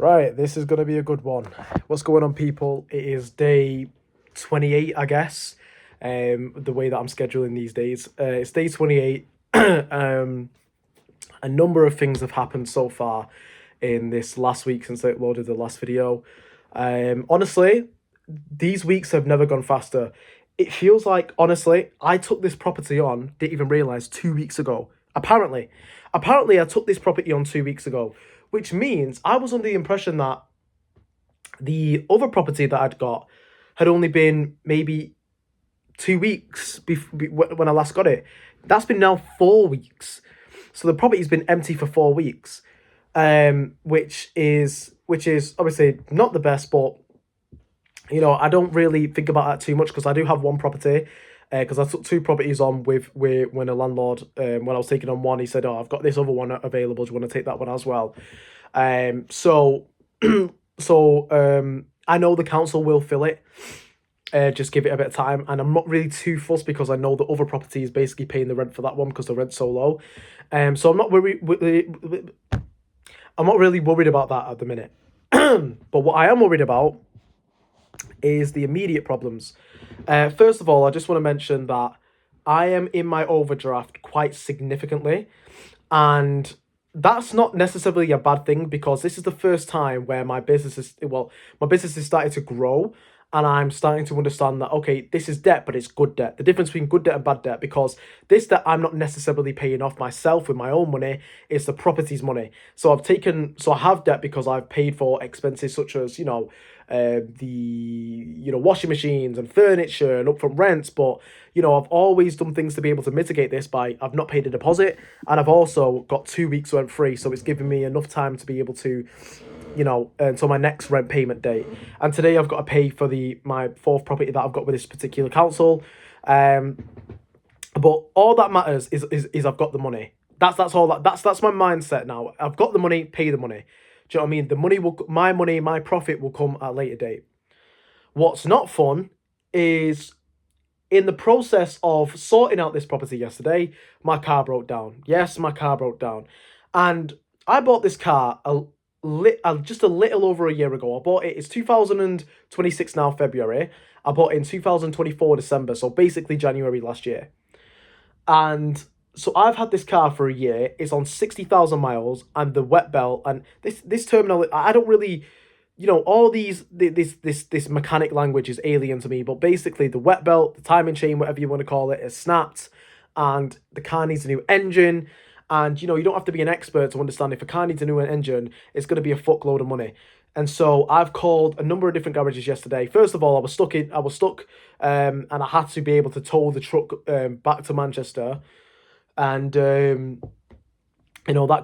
Right, this is going to be a good one. What's going on, people? It is day 28, I guess. The way that I'm scheduling these days. It's day 28. A number of things have happened so far in this last week since I uploaded the last video. Honestly, these weeks have never gone faster. It feels like, honestly, I took this property on, didn't even realize 2 weeks ago. Apparently, I took this property on 2 weeks ago, which means I was under the impression that the other property that I'd got had only been maybe 2 weeks when I last got it. That's been now 4 weeks. So the property's been empty for 4 weeks, which is obviously not the best, but I don't really think about that too much because I do have one property. Because I took two properties on with when a landlord, when I was taking on one, he said, "Oh, I've got this other one available. Do you want to take that one as well?" So I know the council will fill it. Just give it a bit of time, and I'm not really too fussed because I know the other property is basically paying the rent for that one because the rent's so low. So I'm not really worried about that at the minute. But what I am worried about is the immediate problems. First of all, I just want to mention that I am in my overdraft quite significantly, and that's not necessarily a bad thing because this is the first time where my business is starting to grow, and I'm starting to understand that, okay, this is debt, but it's good debt. The difference between good debt and bad debt, because this debt I'm not necessarily paying off myself with my own money, it's the property's money. So I have debt because I've paid for expenses such as, the washing machines and furniture and upfront rents, but I've always done things to be able to mitigate this by I've not paid a deposit, and I've also got 2 weeks rent free, so it's given me enough time to be able to until my next rent payment date. And today I've got to pay for my fourth property that I've got with this particular council. But all that matters is I've got the money. That's my mindset now. I've got the money, pay the money. Do you know what I mean? My profit will come at a later date. What's not fun is in the process of sorting out this property yesterday, my car broke down. Yes, my car broke down. And I bought this car just a little over a year ago. I bought it. It's 2026 now, February. I bought it in 2024 December, so basically January last year. And so I've had this car for a year. It's on 60,000 miles, and the wet belt and this terminal. I don't really, all this mechanic language is alien to me. But basically, the wet belt, the timing chain, whatever you want to call it, is snapped, and the car needs a new engine. And you don't have to be an expert to understand if a car needs a new engine, it's going to be a fuckload of money. And so I've called a number of different garages yesterday. First of all, I was stuck, and I had to be able to tow the truck back to Manchester, and that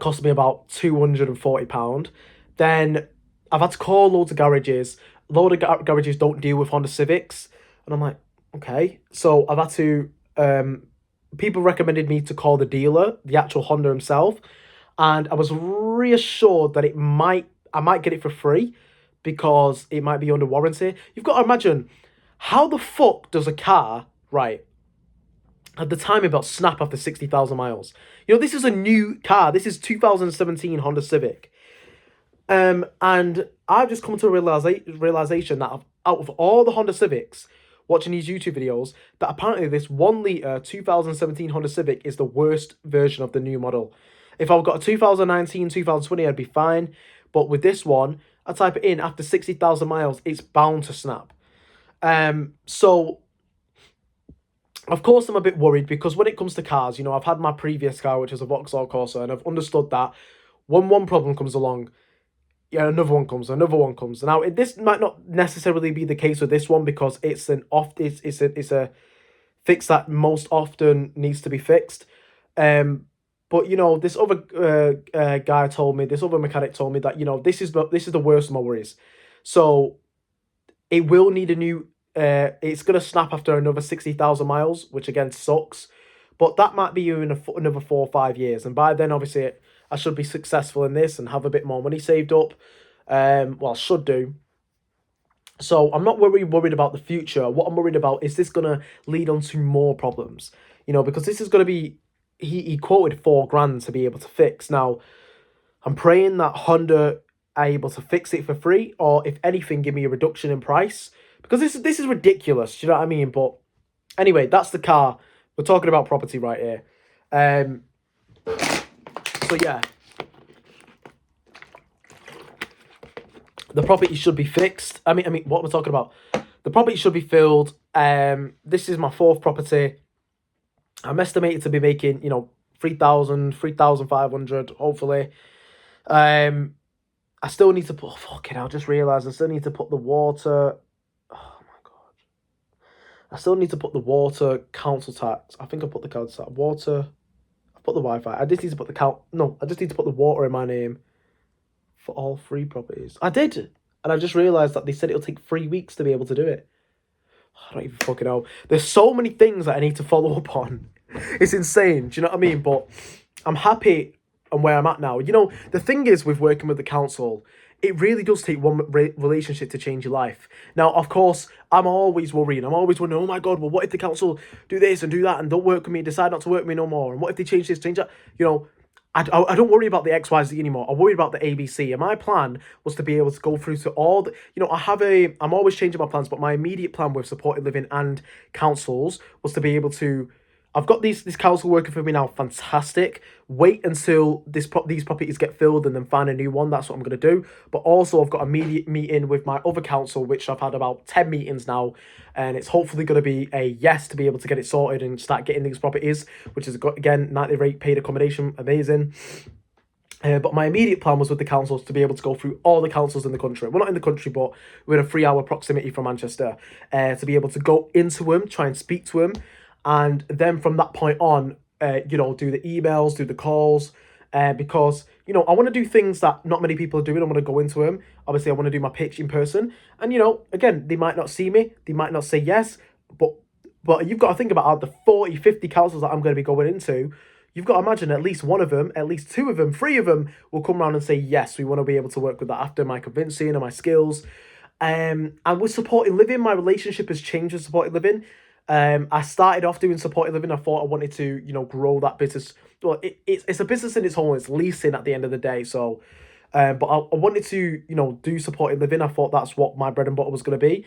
cost me about £240. Then I've had to call loads of garages. A load of garages don't deal with Honda Civics, and I'm like, okay. So I've had to. People recommended me to call the dealer, the actual Honda himself, and I was reassured that I might get it for free because it might be under warranty. You've got to imagine, how the fuck does a car, right, at the timing belt snap after 60,000 miles? This is a new car. This is 2017 Honda Civic. And I've just come to a realization that out of all the Honda Civics, watching these YouTube videos, that apparently this 1 litre 2017 Honda Civic is the worst version of the new model. If I've got a 2019, 2020, I'd be fine. But with this one, I type it in, after 60,000 miles, it's bound to snap. So, of course, I'm a bit worried because when it comes to cars, I've had my previous car, which is a Vauxhall Corsa, and I've understood that when one problem comes along, another one comes. Now, this might not necessarily be the case with this one because it's a fix that most often needs to be fixed. But this other this other mechanic told me that this is the worst of my worries. So it will need a new. It's gonna snap after another 60,000 miles, which again sucks. But that might be in another 4 or 5 years, and by then, obviously, I should be successful in this and have a bit more money saved up. Well, should do. So I'm not worried about the future. What I'm worried about is this gonna lead on to more problems. Because this is gonna be. He quoted £4,000 to be able to fix. Now, I'm praying that Honda able to fix it for free, or if anything, give me a reduction in price, because this is ridiculous. Do you know what I mean? But anyway, that's the car. We're talking about property right here. So yeah, the property should be fixed. I mean, what we're talking about. The property should be filled. This is my fourth property. I'm estimated to be making, 3,000, 3,500, hopefully. I still need to put, I just realised I still need to put the water, oh my God. I still need to put the water council tax. I think I put the council tax, water, I put the Wi-Fi. I just need to put I just need to put the water in my name for all three properties. I did. And I just realised that they said it'll take 3 weeks to be able to do it. I don't even fucking know. There's so many things that I need to follow up on. It's insane. Do you know what I mean? But I'm happy on where I'm at now. The thing is with working with the council, it really does take one relationship to change your life. Now, of course, I'm always worrying. I'm always wondering, oh my God, well, what if the council do this and do that and don't work with me, decide not to work with me no more? And what if they change this, change that? I don't worry about the XYZ anymore. I worry about the ABC. And my plan was to be able to go through to all the, I'm always changing my plans, but my immediate plan with supported living and councils was to be able to, I've got this council working for me now, fantastic. Wait until these properties get filled and then find a new one. That's what I'm going to do. But also I've got an immediate meeting with my other council, which I've had about 10 meetings now. And it's hopefully going to be a yes to be able to get it sorted and start getting these properties, which is, again, nightly rate paid accommodation, amazing. But my immediate plan was with the councils to be able to go through all the councils in the country. We're not in the country, but we're in a 3-hour proximity from Manchester. To be able to go into them, try and speak to them. And then from that point on, do the emails, do the calls, because, I want to do things that not many people are doing. I want to go into them. Obviously, I want to do my pitch in person. And, again, they might not see me. They might not say yes. But you've got to think about out the 40, 50 councils that I'm going to be going into. You've got to imagine at least one of them, at least two of them, three of them will come around and say, yes, we want to be able to work with that after my convincing and my skills. And with supported living, my relationship has changed with supported living. I started off doing supported living. I thought I wanted to, grow that business. Well, it's a business in its own. It's leasing at the end of the day. So, but I wanted to, do supported living. I thought that's what my bread and butter was going to be.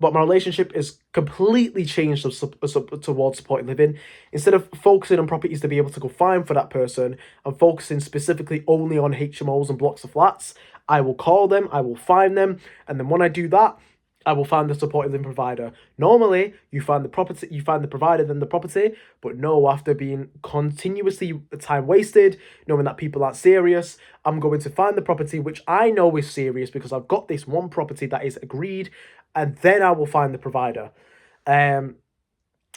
But my relationship is completely changed towards supported living. Instead of focusing on properties to be able to go find for that person and focusing specifically only on HMOs and blocks of flats, I will call them, I will find them. And then when I do that, I will find the supported living provider. Normally, you find the provider, then the property. But no, after being continuously time wasted, knowing that people aren't serious, I'm going to find the property which I know is serious because I've got this one property that is agreed, and then I will find the provider.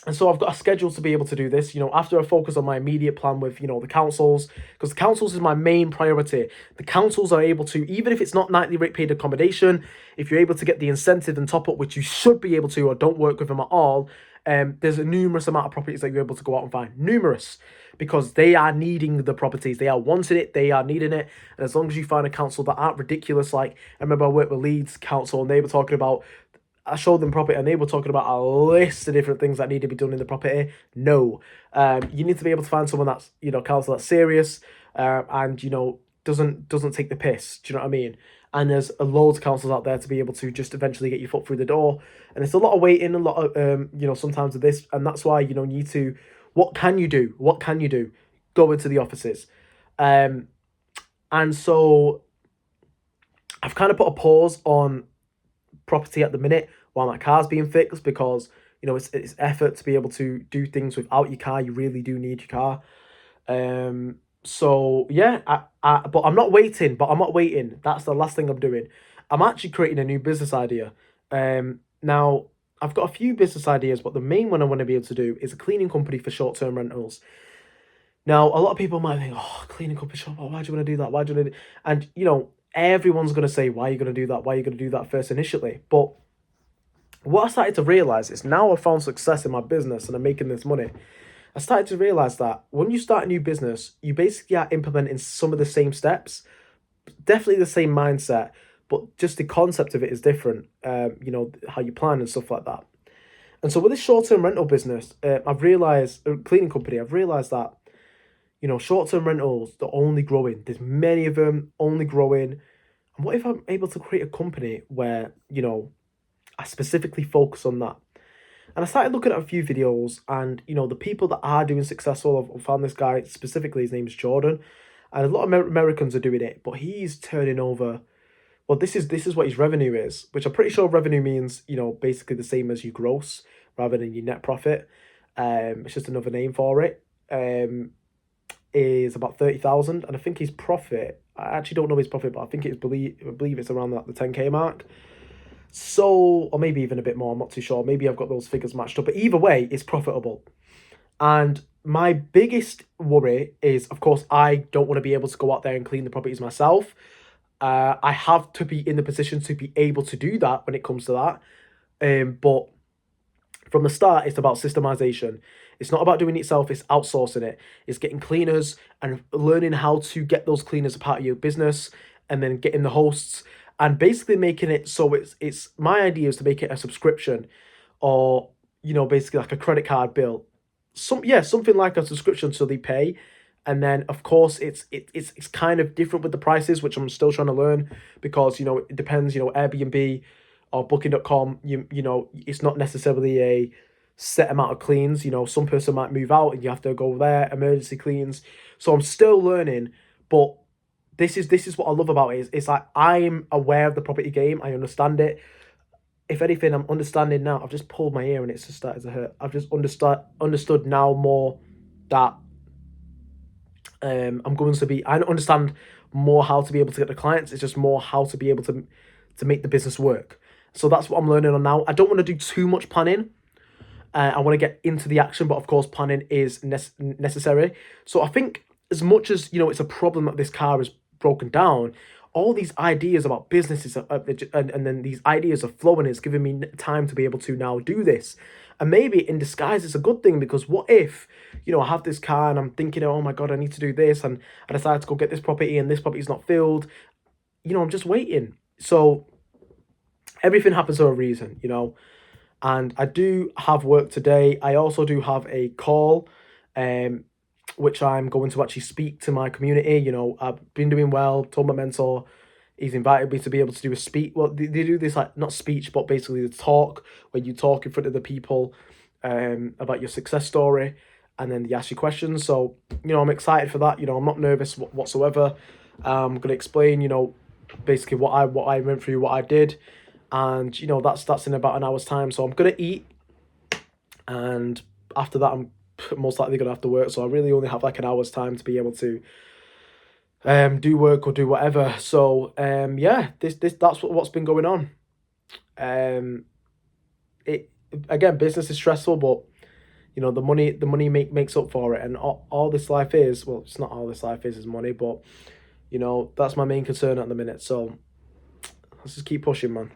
And so I've got a schedule to be able to do this, after I focus on my immediate plan with, the councils, because the councils is my main priority. The councils are able to, even if it's not nightly rate paid accommodation, if you're able to get the incentive and top up, which you should be able to, or don't work with them at all, there's a numerous amount of properties that you're able to go out and find. Numerous. Because they are needing the properties. They are wanting it. They are needing it. And as long as you find a council that aren't ridiculous, like, I remember I worked with Leeds Council and they were talking about, I showed them property and they were talking about a list of different things that need to be done in the property. No. You need to be able to find someone that's, council that's serious, and, doesn't take the piss. Do you know what I mean? And there's loads of councils out there to be able to just eventually get your foot through the door. And it's a lot of waiting, a lot of, sometimes of this. And that's why, you need to, what can you do? What can you do? Go into the offices. And so I've kind of put a pause on property at the minute while my car's being fixed because it's effort to be able to do things without your car. You really do need your car. So yeah, but I'm not waiting. That's the last thing I'm doing. I'm actually creating a new business idea. Now I've got a few business ideas, but the main one I want to be able to do is a cleaning company for short-term rentals. Now, a lot of people might think, oh, cleaning company shop, why do you want to do that? Why do you want to do? And everyone's going to say, why are you going to do that? Why are you going to do that first initially? But what I started to realize is now I've found success in my business and I'm making this money. I started to realize that when you start a new business, you basically are implementing some of the same steps, definitely the same mindset, but just the concept of it is different, how you plan and stuff like that. And so with this short-term rental business, cleaning company, I've realized that, short-term rentals, they're only growing. There's many of them only growing. And what if I'm able to create a company where, I specifically focus on that? And I started looking at a few videos, and the people that are doing successful, I've found this guy specifically, his name's Jordan, and a lot of Americans are doing it, but he's turning over. Well, this is what his revenue is, which I'm pretty sure revenue means, basically the same as your gross rather than your net profit. It's just another name for it. Is about 30,000, and I think his profit. I actually don't know his profit, but I think I believe it's around the 10K mark. So, or maybe even a bit more. I'm not too sure. Maybe I've got those figures matched up, but either way, it's profitable. And my biggest worry is, of course, I don't want to be able to go out there and clean the properties myself. I have to be in the position to be able to do that when it comes to that. But from the start, it's about systemization. It's not about doing it yourself, it's outsourcing it. It's getting cleaners and learning how to get those cleaners a part of your business, and then getting the hosts and basically making it so it's my idea is to make it a subscription, or basically like a credit card bill. Something like a subscription so they pay. And then of course it's kind of different with the prices, which I'm still trying to learn, because it depends, Airbnb or booking.com, it's not necessarily a set amount of cleans. Some person might move out and you have to go there, emergency cleans. So I'm still learning, but this is what I love about it. It's like I'm aware of the property game, I understand it. If anything, I'm understanding now. I've just pulled my ear and it's just started to hurt. I've just understood now more that I understand more how to be able to get the clients. It's just more how to be able to make the business work. So that's what I'm learning on now. I don't want to do too much planning. I want to get into the action, but of course, planning is necessary. So I think, as much as it's a problem that this car is broken down, all these ideas about businesses and then these ideas are flowing. It's giving me time to be able to now do this, and maybe in disguise it's a good thing, because what if I have this car and I'm thinking, oh my god, I need to do this, and I decide to go get this property and this property is not filled. I'm just waiting. So everything happens for a reason. And I do have work today. I also do have a call, which I'm going to actually speak to my community. I've been doing well. Told my mentor, he's invited me to be able to do a speech. Well, they do this, like, not speech, but basically the talk, where you talk in front of the people, about your success story, and then they ask you questions. So I'm excited for that. I'm not nervous whatsoever. I'm gonna explain, basically what I went through, what I did, and that's in about an hour's time. So I'm gonna eat, and after that I'm most likely gonna have to work. So I really only have like an hour's time to be able to do work or do whatever. So yeah, that's what's been going on. Um, it Again, business is stressful, but the money makes up for it, and all this life is, well, it's not all this life is money, but that's my main concern at the minute. So let's just keep pushing, man.